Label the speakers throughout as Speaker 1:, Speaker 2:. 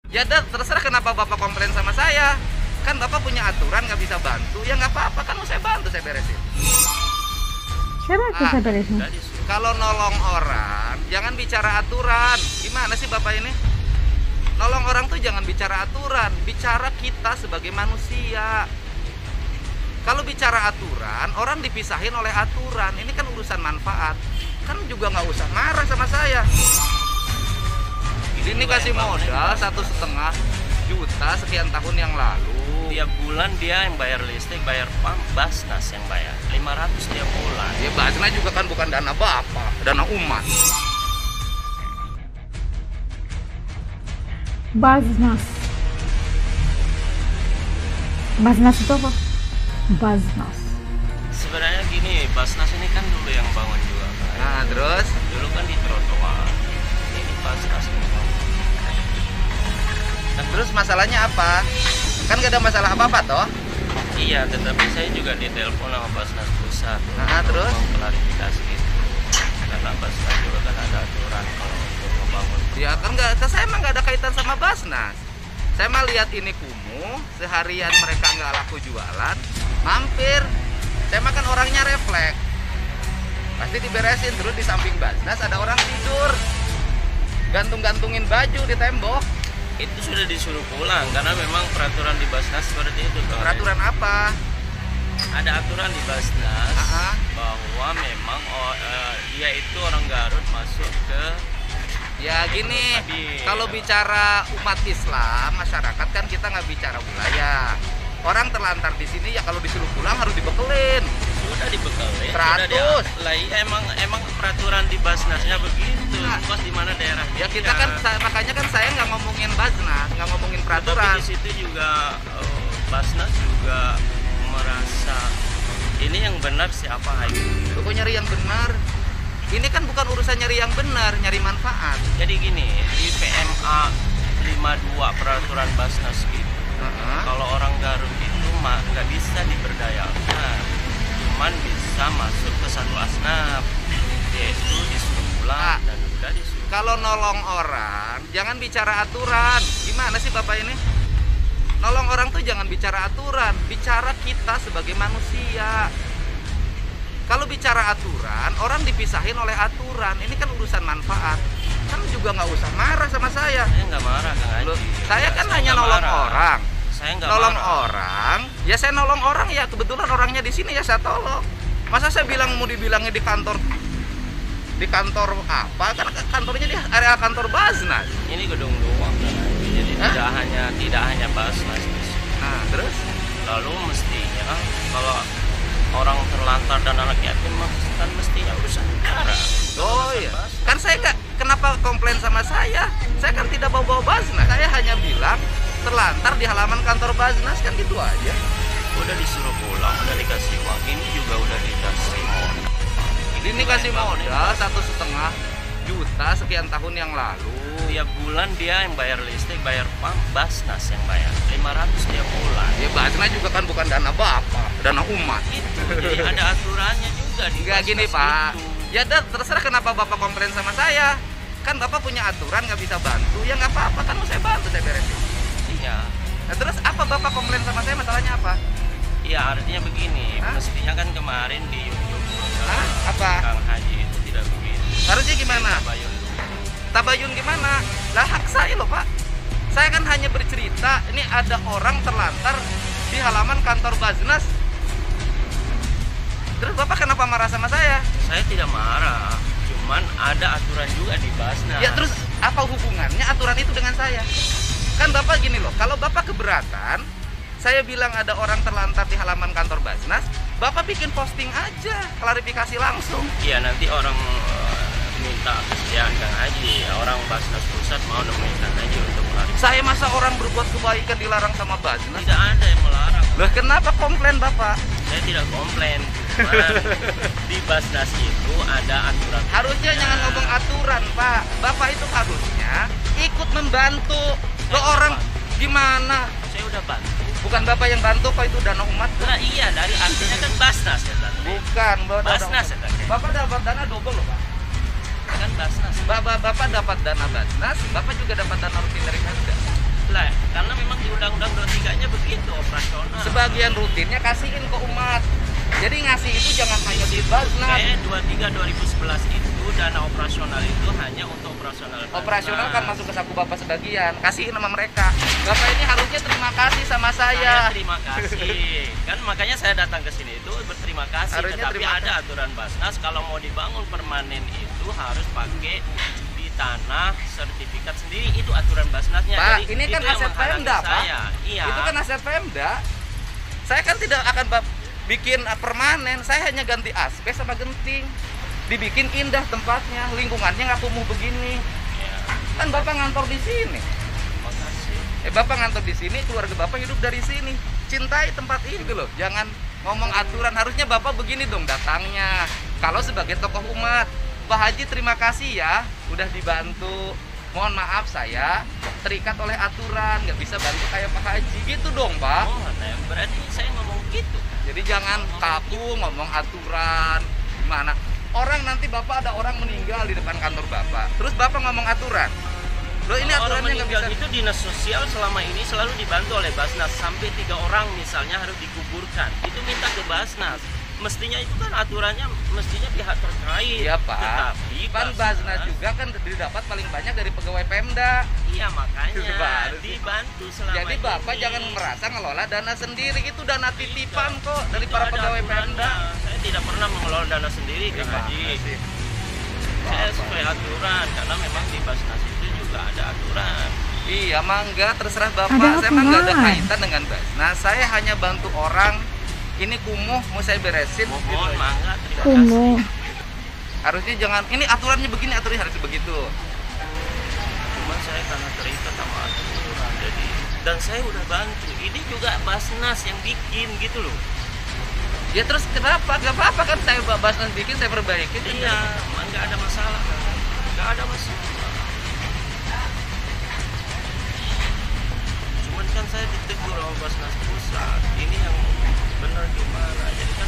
Speaker 1: Ya terserah kenapa Bapak komplain sama saya. Kan Bapak punya aturan nggak bisa bantu, ya nggak apa-apa, kan mau saya bantu, saya beresin.
Speaker 2: Siapa tuh saya beresin?
Speaker 1: Kalau nolong orang, jangan bicara aturan. Gimana sih Bapak ini? Nolong orang tuh jangan bicara aturan, bicara kita sebagai manusia. Kalau bicara aturan, orang dipisahin oleh aturan. Ini kan urusan manfaat. Kan juga nggak usah marah sama saya. Ini kasih modal 1,5 juta sekian tahun yang lalu.
Speaker 3: Tiap bulan dia yang bayar listrik, bayar PAM, Basnas yang bayar 500 tiap bulan.
Speaker 1: Ya Basnas juga kan bukan dana Bapak, dana umat.
Speaker 2: Basnas. Basnas itu apa? Basnas.
Speaker 3: Sebenarnya gini, Basnas ini kan dulu yang bangun juga kan.
Speaker 1: Nah terus?
Speaker 3: Dulu kan di trotoar. Ini Basnas ini.
Speaker 1: Nah, terus masalahnya apa? Kan gak ada masalah apa-apa toh?
Speaker 3: Iya, tetapi saya juga ditelepon sama Basnas pusat.
Speaker 1: Nah, terus?
Speaker 3: Mau klarifikasi itu. Karena Basnas juga kan ada aturan kalau untuk membangun.
Speaker 1: Ya kan nggak, saya emang nggak ada kaitan sama Basnas. Saya mah lihat ini kumuh, seharian mereka nggak laku jualan, mampir. Saya makan orangnya refleks. Pasti diberesin, terus di samping Basnas ada orang tidur. Gantung-gantungin baju di tembok.
Speaker 3: Itu sudah disuruh pulang karena memang peraturan di Basnas seperti itu.
Speaker 1: Peraturan apa?
Speaker 3: Ada aturan di Basnas bahwa memang dia itu orang Garut masuk ke.
Speaker 1: Ya gini, kalau bicara umat Islam, masyarakat kan kita nggak bicara wilayah. Orang terlantar di sini ya kalau disuruh pulang harus dibekelin.
Speaker 3: Sudah dibekelin.
Speaker 1: 100.
Speaker 3: Lah iya emang peraturan di Basnasnya begitu. Bos di mana daerah?
Speaker 1: Ya kita kan makanya kan saya nggak ngomongin Basnas, nggak ngomongin peraturan.
Speaker 3: Tapi di situ juga Basnas juga merasa ini yang benar siapa aja.
Speaker 1: Kok nyari yang benar? Ini kan bukan urusan nyari yang benar, nyari manfaat.
Speaker 3: Jadi gini, di PMA 52 peraturan Basnas gitu. Kalau orang Garut itu nggak bisa diberdayakan, cuman bisa masuk ke satu asnaf, yaitu disuruh pulang dan udah disuruh.
Speaker 1: Kalau nolong orang, jangan bicara aturan. Gimana sih Bapak ini? Nolong orang tuh jangan bicara aturan, bicara kita sebagai manusia. Kalau bicara aturan, orang dipisahin oleh aturan. Ini kan urusan manfaat. Kan juga nggak usah marah sama saya.
Speaker 3: Saya nggak marah Kang Haji.
Speaker 1: Saya kan hanya nolong orang.
Speaker 3: Saya nggak
Speaker 1: nolong
Speaker 3: marah.
Speaker 1: orang. Ya saya nolong orang ya kebetulan orangnya di sini ya saya tolong. Masa saya bilang mau dibilangnya di kantor apa? Karena kantornya di area kantor Basnas.
Speaker 3: Ini gedung doang Kang Haji. Jadi tidak hanya Basnas.
Speaker 1: Nah terus?
Speaker 3: Lalu mestinya kalau orang terlantar dan anak yatim kan mestinya urusan negara.
Speaker 1: Oh iya. Kan saya nggak, kenapa komplain sama saya? Saya kan tidak bawa-bawa Basnas. Saya hanya bilang terlantar di halaman kantor Basnas kan gitu aja.
Speaker 3: Udah disuruh pulang, udah dikasih uang. Ini juga udah dikasih modal.
Speaker 1: Ini kasih modal 1,5 juta sekian tahun yang lalu.
Speaker 3: Tiap bulan dia yang bayar listrik, bayar PAM, Basnas yang bayar 500 tiap bulan.
Speaker 1: Ya Basnas juga kan bukan dana Bapak, dana umat.
Speaker 3: Itu jadi ada aturannya juga di
Speaker 1: Enggak gini
Speaker 3: Basnas
Speaker 1: Pak.
Speaker 3: itu.
Speaker 1: Ya terserah kenapa Bapak komplain sama saya. Kan Bapak punya aturan nggak bisa bantu, ya nggak apa-apa, kan mau saya bantu, saya beresin.
Speaker 3: Iya.
Speaker 1: Nah terus apa Bapak komplain sama saya, masalahnya apa?
Speaker 3: Iya artinya begini, mestinya kan kemarin di YouTube
Speaker 1: Apa?
Speaker 3: Kang Haji itu tidak begitu.
Speaker 1: Harusnya gimana?
Speaker 3: Tabayun dulu.
Speaker 1: Tabayun gimana? Lah hak saya loh Pak. Saya kan hanya bercerita, ini ada orang terlantar di halaman kantor Basnas. Terus Bapak kenapa marah sama saya?
Speaker 3: Saya tidak marah, cuman ada aturan juga di Basnas.
Speaker 1: Ya terus apa hubungannya aturan itu dengan saya? Kan Bapak gini loh, kalau Bapak keberatan, saya bilang ada orang terlantar di halaman kantor Basnas, Bapak bikin posting aja, klarifikasi langsung.
Speaker 3: Iya nanti orang minta kesediaan Kang Haji, orang Basnas pusat mau nemuin Kang Haji untuk klarifikasi.
Speaker 1: Saya masa orang berbuat kebaikan dilarang sama Basnas?
Speaker 3: Tidak ada yang melarang.
Speaker 1: Loh kenapa komplain Bapak?
Speaker 3: Saya tidak komplain, cuman di Basnas itu ada aturan.
Speaker 1: Harusnya jangan ngomong aturan Pak. Bapak itu harusnya ikut membantu. Loh orang gimana?
Speaker 3: Saya udah bantu.
Speaker 1: Bukan Bapak yang bantu Pak, itu dana umat.
Speaker 3: Nah iya, dari artinya kan Basnas ya tadi.
Speaker 1: Bukan,
Speaker 3: Basnas ya tadi.
Speaker 1: Bapak dapat dana double loh Pak.
Speaker 3: Kan Basnas.
Speaker 1: Bapak dapat dana Basnas, Bapak juga dapat dana rutin dari Pemda.
Speaker 3: Undang-Undang 23-nya begitu operasional.
Speaker 1: Sebagian rutinnya kasihin ke umat. Jadi ngasih itu jangan hanya di Basnas.
Speaker 3: 23 2011 itu dana operasional itu hanya untuk operasional.
Speaker 1: Operasional kan masuk ke saku Bapak sebagian. Kasihin sama mereka. Bapak ini harusnya terima kasih sama saya.
Speaker 3: Terima kasih. Kan makanya saya datang ke sini itu berterima kasih.
Speaker 1: Harusnya
Speaker 3: Tetapi
Speaker 1: terima
Speaker 3: ada aturan Basnas kalau mau dibangun permanen itu harus pakai di tanah sertifikat sendiri, itu aturan Basnasnya.
Speaker 1: Pak,
Speaker 3: jadi
Speaker 1: ini kan
Speaker 3: itu yang
Speaker 1: aset
Speaker 3: menghalangi
Speaker 1: Pemda, Pak.
Speaker 3: saya. Iya.
Speaker 1: Itu kan aset Pemda. Saya kan tidak akan bikin permanen, saya hanya ganti aspek sama genting. Dibikin indah tempatnya, lingkungannya nggak kumuh begini.
Speaker 3: Iya.
Speaker 1: Kan Bapak ngantor di sini.
Speaker 3: Makasih.
Speaker 1: Bapak ngantor di sini, keluarga Bapak hidup dari sini. Cintai tempat ini gitu loh. Jangan ngomong aturan, harusnya Bapak begini dong datangnya. Kalau sebagai tokoh umat, Pak Haji terima kasih ya, udah dibantu. Mohon maaf saya terikat oleh aturan, nggak bisa bantu kayak Pak Haji gitu dong, Pak.
Speaker 3: Oh, nah, berarti saya ngomong gitu.
Speaker 1: Jadi jangan kaku ngomong aturan. Gimana? Orang nanti Bapak ada orang meninggal di depan kantor Bapak. Terus Bapak ngomong aturan. Loh ini
Speaker 3: Kalau orang
Speaker 1: aturannya nggak
Speaker 3: meninggal
Speaker 1: bisa.
Speaker 3: itu dinas sosial selama ini selalu dibantu oleh Basnas, sampai 3 orang misalnya harus dikuburkan. Itu minta ke Basnas. Mestinya itu kan aturannya mestinya pihak terkait.
Speaker 1: Iya Pak.
Speaker 3: Tetapi
Speaker 1: Kan Basnas juga kan didapat paling banyak dari pegawai Pemda.
Speaker 3: Iya makanya
Speaker 1: Gimana sih?
Speaker 3: dibantu selama
Speaker 1: Jadi Bapak
Speaker 3: ini.
Speaker 1: jangan merasa ngelola dana sendiri, itu dana titipan kok dari
Speaker 3: Itu
Speaker 1: para
Speaker 3: ada
Speaker 1: pegawai
Speaker 3: aturannya.
Speaker 1: Pemda.
Speaker 3: Saya tidak pernah mengelola dana sendiri, Kang
Speaker 1: Gimana
Speaker 3: Haji.
Speaker 1: sih?
Speaker 3: Saya sesuai aturan karena memang di Basnas itu juga ada aturan.
Speaker 1: Iya, mangga terserah Bapak.
Speaker 2: Ada
Speaker 1: Saya mah nggak ada
Speaker 2: aturan.
Speaker 1: kaitan dengan Basnas. Saya hanya bantu orang. Ini kumuh mau saya beresin.
Speaker 3: Mohon
Speaker 1: gitu.
Speaker 3: mangga, terima
Speaker 2: Kumuh.
Speaker 3: kasih.
Speaker 1: Harusnya jangan. Ini aturannya begini, aturannya harus begitu.
Speaker 3: Cuma saya karena terikat sama aturan, jadi dan saya udah bantu. Ini juga Basnas yang bikin gitu loh.
Speaker 1: Ya terus kenapa? Gak apa-apa kan saya Basnas bikin, saya perbaiki.
Speaker 3: Iya, nggak ada masalah, nggak ada masalah. Cuman kan saya ditegur sama Basnas pusat. Ini yang benar gimana? Jadi kan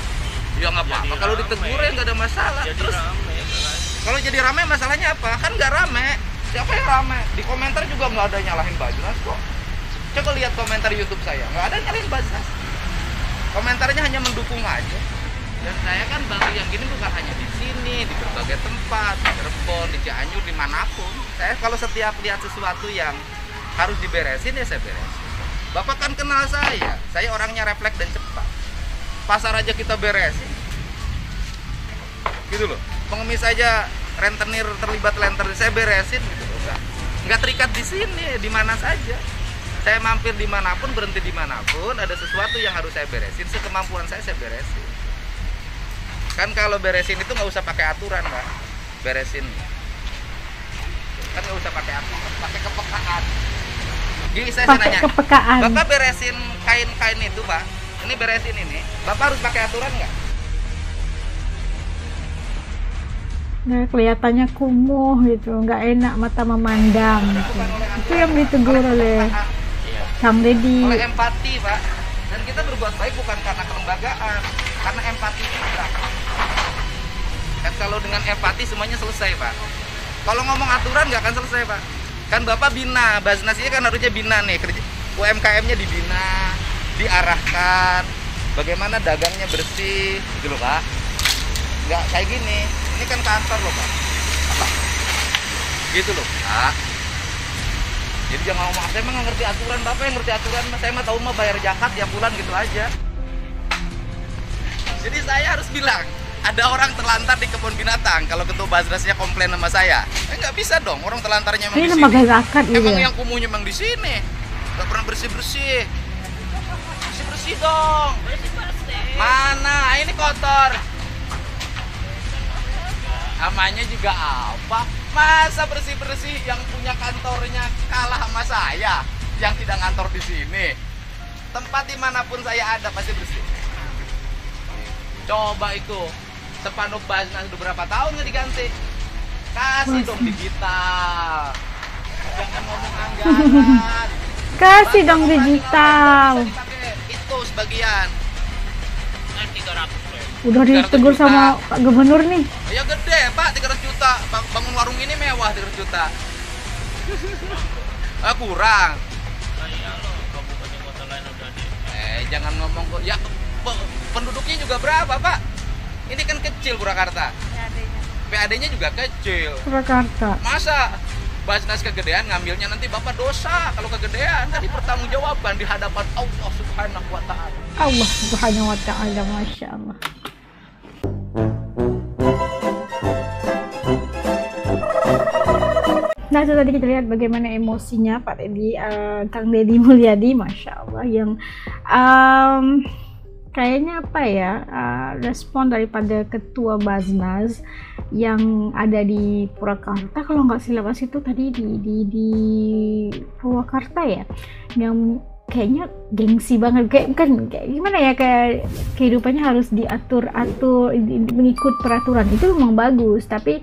Speaker 1: Ya nggak apa-apa.
Speaker 3: jadi
Speaker 1: Kalau
Speaker 3: rame.
Speaker 1: ditegur ya nggak ada masalah.
Speaker 3: jadi
Speaker 1: Terus
Speaker 3: rame kan.
Speaker 1: kalau jadi rame masalahnya apa? Kan nggak rame. Siapa yang rame? Di komentar juga nggak ada nyalahin Basnas kok. Coba lihat komentar YouTube saya, nggak ada nyalahin Basnas. Komentarnya hanya mendukung aja. Dan saya kan bantu yang gini bukan hanya di sini, di berbagai tempat, di Cirebon, di Cianjur, dimanapun. Saya kalau setiap lihat sesuatu yang harus diberesin ya saya beresin. Bapak kan kenal saya orangnya refleks dan cepat. Pasar aja kita beresin, gitu loh. Pengemis aja rentenir terlibat lenter, saya beresin gitu loh. Nggak terikat di sini, di mana saja. Saya mampir dimanapun, berhenti dimanapun, ada sesuatu yang harus saya beresin, sekemampuan saya beresin. Kan kalau beresin itu nggak usah pakai aturan, Pak. Beresin. Kan nggak usah pakai aturan, pakai kepekaan. Jadi saya
Speaker 2: Pakai
Speaker 1: nanya,
Speaker 2: kepekaan.
Speaker 1: Bapak beresin kain-kain itu, Pak. Ini beresin ini. Bapak harus pakai aturan nggak?
Speaker 2: Nah, kelihatannya kumuh gitu, nggak enak mata memandang gitu. Itu yang ditegur oleh
Speaker 3: Iya.
Speaker 2: Kang Deddy.
Speaker 1: Oleh empati, Pak. Dan kita berbuat baik bukan karena kelembagaan, karena empati kita. Dan kalau dengan empati semuanya selesai, Pak. Kalau ngomong aturan nggak akan selesai, Pak. Kan Bapak bina, Basnas ini kan harusnya bina nih, UMKM-nya dibina, diarahkan, bagaimana dagangnya bersih, gitu loh, Pak. Nggak kayak gini. Ini kan kantor loh, Pak. Apa? Gitu loh, Pak. Jadi jangan ngomong, saya mah nggak ngerti aturan, Bapak yang ngerti aturan, saya mah tahu mah bayar zakat tiap bulan gitu aja. Jadi saya harus bilang, ada orang terlantar di kebun binatang, kalau ketua Basnasnya komplain sama saya, nggak bisa dong, orang terlantarnya emang
Speaker 2: Ini
Speaker 1: di
Speaker 2: lembaga
Speaker 1: sini.
Speaker 2: zakat gitu
Speaker 1: Emang
Speaker 2: ya.
Speaker 1: yang kumuhnya emang di sini, nggak pernah bersih-bersih. Bersih-bersih dong. Mana? Ini kotor. Namanya juga apa? Masa bersih-bersih yang punya kantornya kalah sama saya yang tidak ngantor di sini. Tempat dimanapun saya ada pasti bersih. Coba itu spanduk Basnas udah berapa tahun nggak diganti? Kasih dong digital. Jangan ngomong anggaran.
Speaker 2: Kasih dong digital.
Speaker 1: Bisa dipakai. Itu sebagian.
Speaker 3: Kan 300.
Speaker 2: Udah ditegur sama Pak Gubernur nih.
Speaker 1: Ya gede Pak, 300 juta. Bangun warung ini mewah 300 juta. Kurang.
Speaker 3: Nah, iya loh, kabupaten
Speaker 1: jangan ngomong kok. Ya penduduknya juga berapa, Pak? Ini kan kecil Purwakarta. PAD-nya juga kecil.
Speaker 2: Purwakarta.
Speaker 1: Masa Basnas kegedean ngambilnya nanti Bapak dosa kalau kegedean, kan dipertanggungjawabkan di hadapan Allah Subhanahu wa taala.
Speaker 2: Allah Subhanahu wa taala, Masya Allah. Nah, itu tadi kita lihat bagaimana emosinya Pak Deddy, Kang Deddy Mulyadi, Masya Allah, yang kayaknya apa ya, respon daripada ketua Basnas yang ada di Purwakarta, kalau nggak silap itu tadi di Purwakarta ya, yang kayaknya gengsi banget, kayak gimana ya, kayak kehidupannya harus diatur-atur, mengikut peraturan. Itu memang bagus, tapi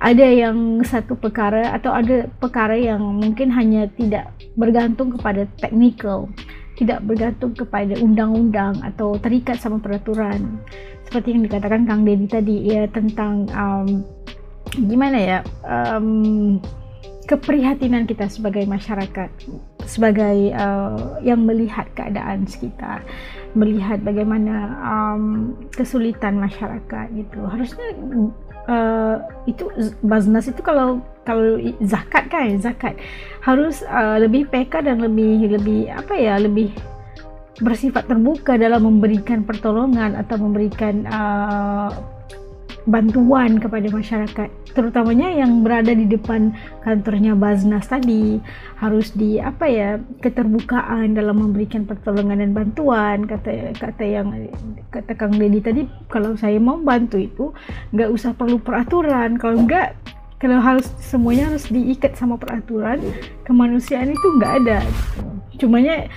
Speaker 2: ada yang satu perkara atau ada perkara yang mungkin hanya tidak bergantung kepada teknikal, tidak bergantung kepada undang-undang atau terikat sama peraturan, seperti yang dikatakan Kang Deddy tadi ya, tentang gimana ya, keprihatinan kita sebagai masyarakat, sebagai yang melihat keadaan sekitar, melihat bagaimana kesulitan masyarakat gitu. Harusnya itu Basnas itu kalau zakat kan, zakat harus lebih peka dan lebih apa ya, lebih bersifat terbuka dalam memberikan pertolongan atau memberikan bantuan kepada masyarakat, terutamanya yang berada di depan kantornya Basnas tadi. Harus di apa ya, keterbukaan dalam memberikan pertolongan dan bantuan. Kata Kang Deddy tadi, kalau saya mau bantu itu nggak usah perlu peraturan, kalau harus semuanya harus diikat sama peraturan, kemanusiaan itu nggak ada. Cumanya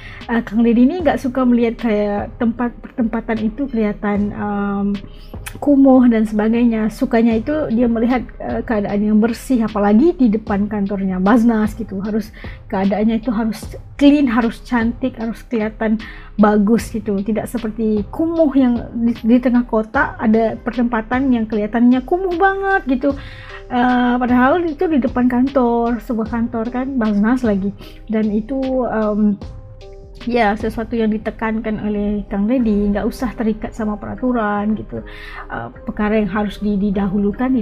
Speaker 2: Kang Deddy ini nggak suka melihat kayak pertempatan itu kelihatan kumuh dan sebagainya. Sukanya itu dia melihat keadaan yang bersih, apalagi di depan kantornya Basnas gitu. Harus keadaannya itu harus clean, harus cantik, harus kelihatan bagus gitu. Tidak seperti kumuh yang di tengah kota ada pertempatan yang kelihatannya kumuh banget gitu. Padahal itu di depan kantor, sebuah kantor kan, Basnas lagi, dan itu ya sesuatu yang ditekankan oleh Kang Deddy, nggak usah terikat sama peraturan gitu. Perkara yang harus didahulukan,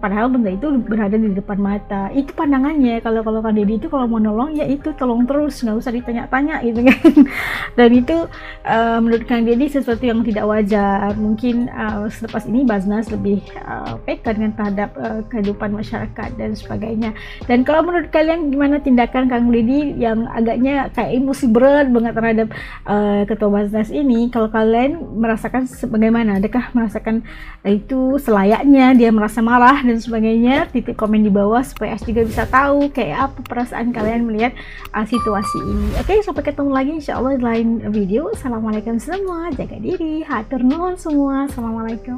Speaker 2: padahal benda itu berada di depan mata. Itu pandangannya. Kalau Kang Deddy itu kalau mau nolong ya itu tolong terus, nggak usah ditanya-tanya gitu kan. Dan itu menurut Kang Deddy sesuatu yang tidak wajar. Mungkin selepas ini Basnas lebih peka dengan terhadap kehidupan masyarakat dan sebagainya. Dan kalau menurut kalian gimana tindakan Kang Deddy yang agaknya kayak emosi berat banget terhadap ketua Basnas ini? Kalau kalian merasakan bagaimana? Adakah merasakan itu selayaknya dia merasa marah dan sebagainya? Titik komen di bawah supaya As juga bisa tahu kayak apa perasaan kalian melihat situasi ini. Oke, sampai ketemu lagi insyaallah di lain video. Assalamualaikum semua, jaga diri, hatur nuhun semua. Assalamualaikum.